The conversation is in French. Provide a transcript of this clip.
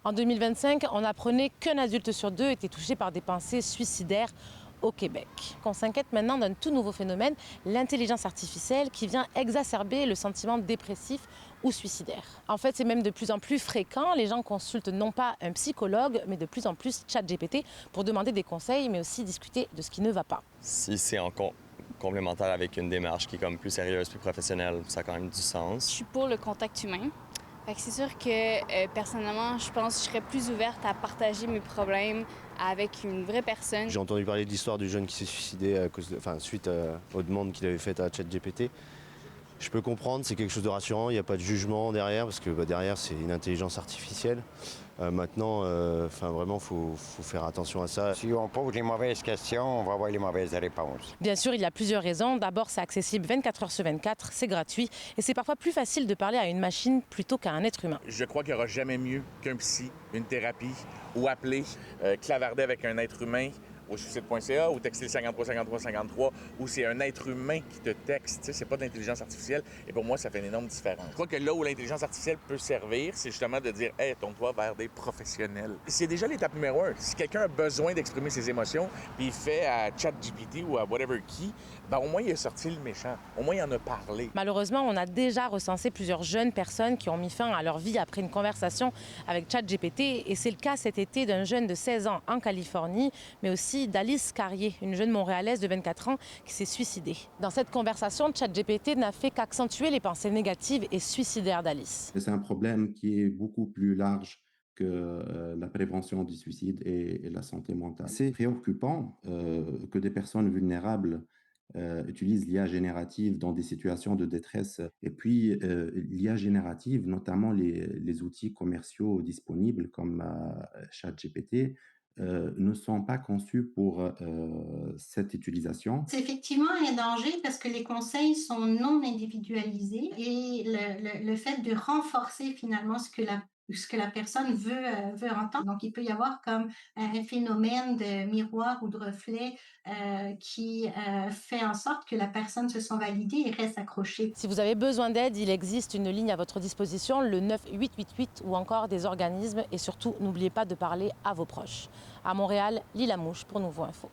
En 2025, on apprenait qu'un adulte sur deux était touché par des pensées suicidaires au Québec. On s'inquiète maintenant d'un tout nouveau phénomène, l'intelligence artificielle, qui vient exacerber le sentiment dépressif ou suicidaire. En fait, c'est même de plus en plus fréquent. Les gens consultent non pas un psychologue, mais de plus en plus ChatGPT pour demander des conseils, mais aussi discuter de ce qui ne va pas. Si c'est en complémentaire avec une démarche qui est comme plus sérieuse, plus professionnelle, ça a quand même du sens. Je suis pour le contact humain. Fait que c'est sûr que personnellement, je pense que je serais plus ouverte à partager mes problèmes avec une vraie personne. J'ai entendu parler de l'histoire du jeune qui s'est suicidé suite aux demandes qu'il avait faites à ChatGPT. Je peux comprendre, c'est quelque chose de rassurant, il n'y a pas de jugement derrière, parce que derrière c'est une intelligence artificielle. Maintenant, vraiment, faut faire attention à ça. Si on pose les mauvaises questions, on va avoir les mauvaises réponses. Bien sûr, il y a plusieurs raisons. D'abord, c'est accessible 24 heures sur 24, c'est gratuit et c'est parfois plus facile de parler à une machine plutôt qu'à un être humain. Je crois qu'il n'y aura jamais mieux qu'un psy, une thérapie ou appeler, clavarder avec un être humain au suicide.ca ou texter 53 53 53 où c'est un être humain qui te texte, c'est pas de l'intelligence artificielle. Et pour moi, ça fait une énorme différence. Je crois que là où l'intelligence artificielle peut servir, c'est justement de dire « Hey, tourne-toi vers des professionnels ». C'est déjà l'étape numéro 1. Si quelqu'un a besoin d'exprimer ses émotions, puis il fait à ChatGPT ou à whatever qui, ben au moins il a sorti le méchant. Au moins il en a parlé. Malheureusement, on a déjà recensé plusieurs jeunes personnes qui ont mis fin à leur vie après une conversation avec ChatGPT. Et c'est le cas cet été d'un jeune de 16 ans en Californie, mais aussi d'Alice Carrier, une jeune Montréalaise de 24 ans qui s'est suicidée. Dans cette conversation, ChatGPT n'a fait qu'accentuer les pensées négatives et suicidaires d'Alice. C'est un problème qui est beaucoup plus large que la prévention du suicide et la santé mentale. C'est préoccupant que des personnes vulnérables utilisent l'IA générative dans des situations de détresse. Et puis, l'IA générative, notamment les outils commerciaux disponibles comme ChatGPT, ne sont pas conçus pour cette utilisation. C'est effectivement un danger parce que les conseils sont non individualisés et le fait de renforcer finalement ce que la personne veut entendre. Donc, il peut y avoir comme un phénomène de miroir ou de reflet qui fait en sorte que la personne se sent validée et reste accrochée. Si vous avez besoin d'aide, il existe une ligne à votre disposition, le 9888 ou encore des organismes. Et surtout, n'oubliez pas de parler à vos proches. À Montréal, Lila Mouche pour Nouveau Info.